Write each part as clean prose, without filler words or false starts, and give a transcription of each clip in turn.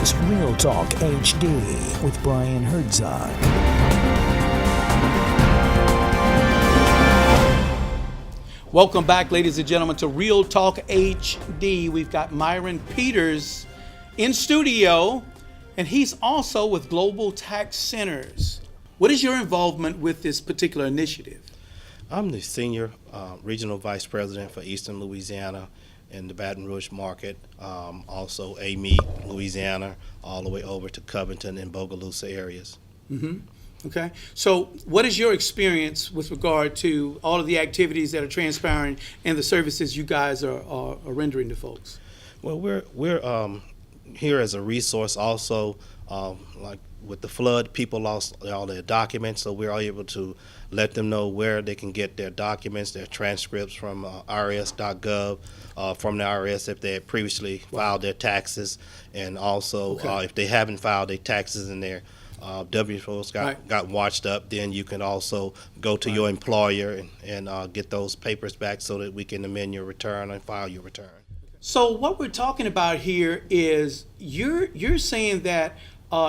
is Real Talk HD with Brian Herzog. Welcome back, ladies and gentlemen, to Real Talk HD. We've got Myron Peters in studio, and he's also with Global Tax Centers. What is your involvement with this particular initiative? I'm the Senior Regional Vice President for Eastern Louisiana in the Baton Rouge market, also Amite, Louisiana, all the way over to Covington and Bogalusa areas. Mm-hmm. Okay. So what is your experience with regard to all of the activities that are transpiring and the services you guys are rendering to folks? Well, we're here as a resource also. Like with the flood, people lost all their documents, so we're able to let them know where they can get their documents, their transcripts from IRS.gov, from the IRS if they had previously filed their taxes, and also if they haven't filed their taxes in their W-4s got watched up, then you can also go to your employer and get those papers back so that we can amend your return and file your return. So what we're talking about here is you're saying that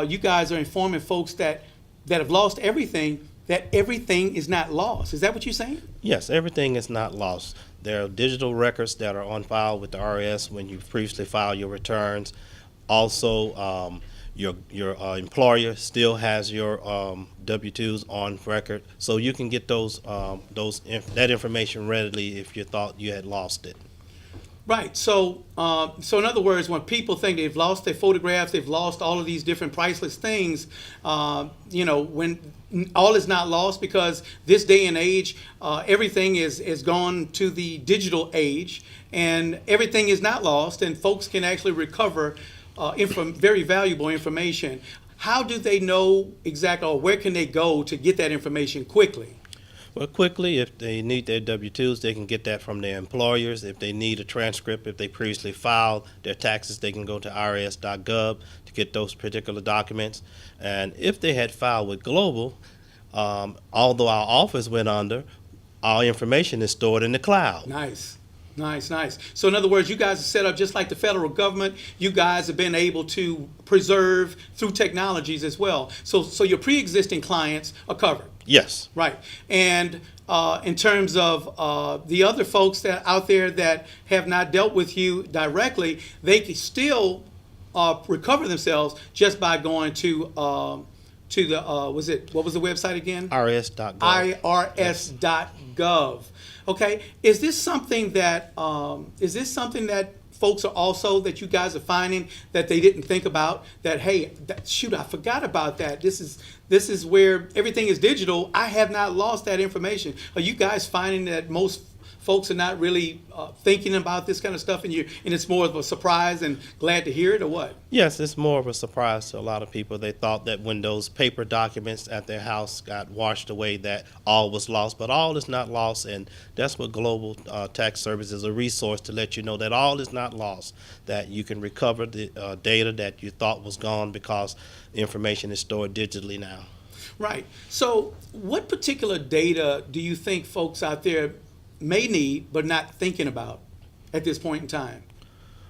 you guys are informing folks that have lost everything, that everything is not lost. Is that what you're saying? Yes, everything is not lost. There are digital records that are on file with the IRS when you previously filed your returns. Also, your employer still has your W-2s on record, so you can get that information readily if you thought you had lost it. Right. So in other words, when people think they've lost their photographs, they've lost all of these different priceless things, when all is not lost, because this day and age, everything is gone to the digital age, and everything is not lost, and folks can actually recover very valuable information. How do they know exactly, or where can they go to get that information quickly? Well, quickly, if they need their W-2s, they can get that from their employers. If they need a transcript, if they previously filed their taxes, they can go to IRS.gov to get those particular documents. And if they had filed with Global, although our office went under, our information is stored in the cloud. Nice. So in other words, you guys are set up just like the federal government. You guys have been able to preserve through technologies as well. So your pre-existing clients are covered. Yes. Right. And in terms of the other folks that out there that have not dealt with you directly, they can still recover themselves just by going to the what was the website again? IRS.gov. IRS.gov. Okay. Is this something that folks are also, that you guys are finding that they didn't think about, that hey, I forgot about that. This is where everything is digital. I have not lost that information. Are you guys finding that most folks are not really thinking about this kind of stuff, and it's more of a surprise and glad to hear it, or what? Yes, it's more of a surprise to a lot of people. They thought that when those paper documents at their house got washed away, that all was lost, but all is not lost, and that's what Global Tax Service is, a resource to let you know that all is not lost, that you can recover the data that you thought was gone because the information is stored digitally now. Right. So what particular data do you think folks out there may need but not thinking about at this point in time?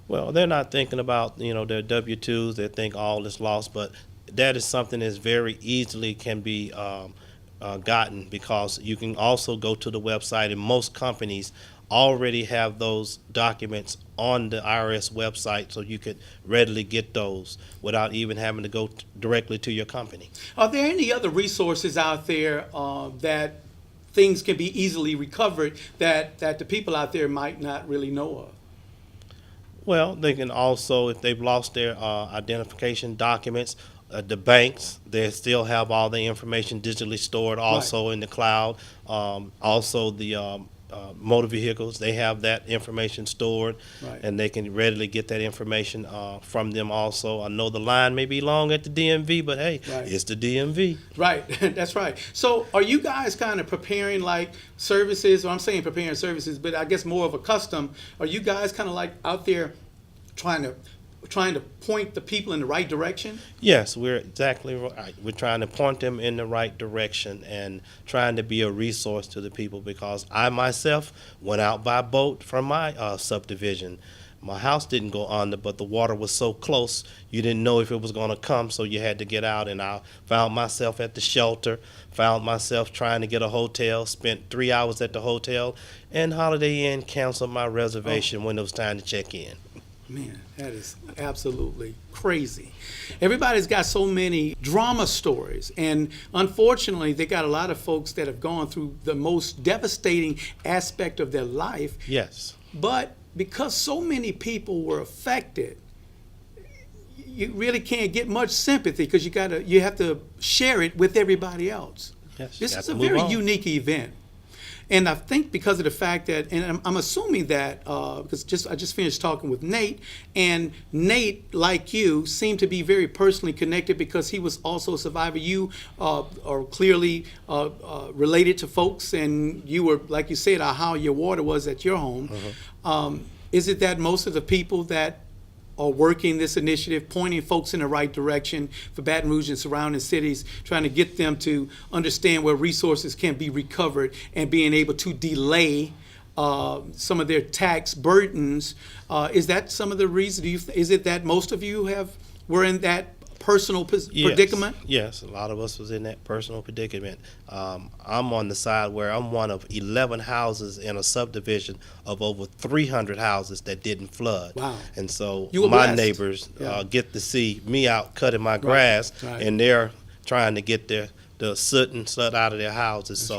Well, they're not thinking about their W-2s. They think all is lost, but that is something that's very easily can be gotten, because you can also go to the website, and most companies already have those documents on the IRS website, so you could readily get those without even having to go directly to your company. Are there any other resources out there that things can be easily recovered that the people out there might not really know of? Well, they can also, if they've lost their identification documents, the banks, they still have all the information digitally stored also in the cloud. Also the motor vehicles, they have that information stored, and they can readily get that information from them also. I know the line may be long at the DMV, but hey, it's the DMV. Right, that's right. So are you guys kind of preparing like services, or I'm saying preparing services, but I guess more of a custom, are you guys kind of like out there trying to point the people in the right direction? Yes, we're exactly right. We're trying to point them in the right direction and trying to be a resource to the people, because I myself went out by boat from my subdivision. My house didn't go under, but the water was so close, you didn't know if it was going to come, so you had to get out. And I found myself at the shelter, found myself trying to get a hotel, spent 3 hours at the hotel, and Holiday Inn canceled my reservation when it was time to check in. Man, that is absolutely crazy. Everybody's got so many drama stories, and unfortunately, they got a lot of folks that have gone through the most devastating aspect of their life. Yes. But because so many people were affected, you really can't get much sympathy because you have to share it with everybody else. Yes, This is a very unique event. And I think because of the fact that, and I'm assuming that, because I just finished talking with Nate, and Nate, like you, seemed to be very personally connected because he was also a survivor. You are clearly related to folks, and you were, like you said, how your water was at your home. Is it that most of the people that are working this initiative, pointing folks in the right direction for Baton Rouge and surrounding cities, trying to get them to understand where resources can be recovered and being able to delay some of their tax burdens? Is that some of the reason? Is it that most of you were in that personal predicament? Yes, a lot of us was in that personal predicament. I'm on the side where I'm one of 11 houses in a subdivision of over 300 houses that didn't flood. Wow. And so You were my blessed. neighbors Yeah. get to see me out cutting my grass, right. and they're trying to get the soot and soot out of their houses.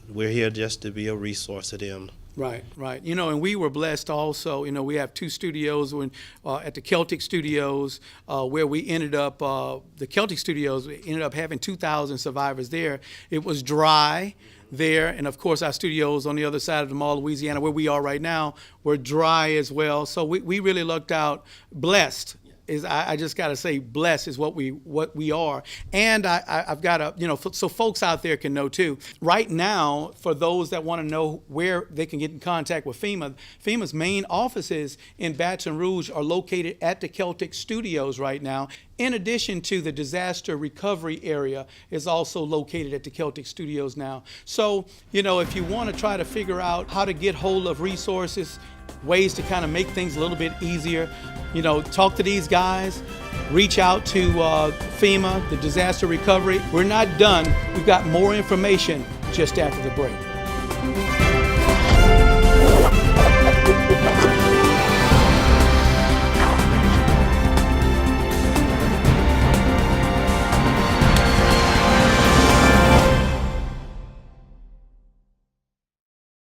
We're here just to be a resource to them. Right. And we were blessed also. We have two studios at the Celtic Studios, where we ended up, the Celtic Studios, we ended up having 2,000 survivors there. It was dry there. And of course, our studios on the other side of the Mall, Louisiana, where we are right now, were dry as well. So we really lucked out, blessed. I just got to say, blessed is what we are. And I've got to, so folks out there can know too. Right now, for those that want to know where they can get in contact with FEMA, FEMA's main offices in Baton Rouge are located at the Celtic Studios right now. In addition to the disaster recovery area is also located at the Celtic Studios now. So, if you want to try to figure out how to get hold of resources, ways to kind of make things a little bit easier, talk to these guys, reach out to FEMA, the disaster recovery. We're not done. We've got more information just after the break.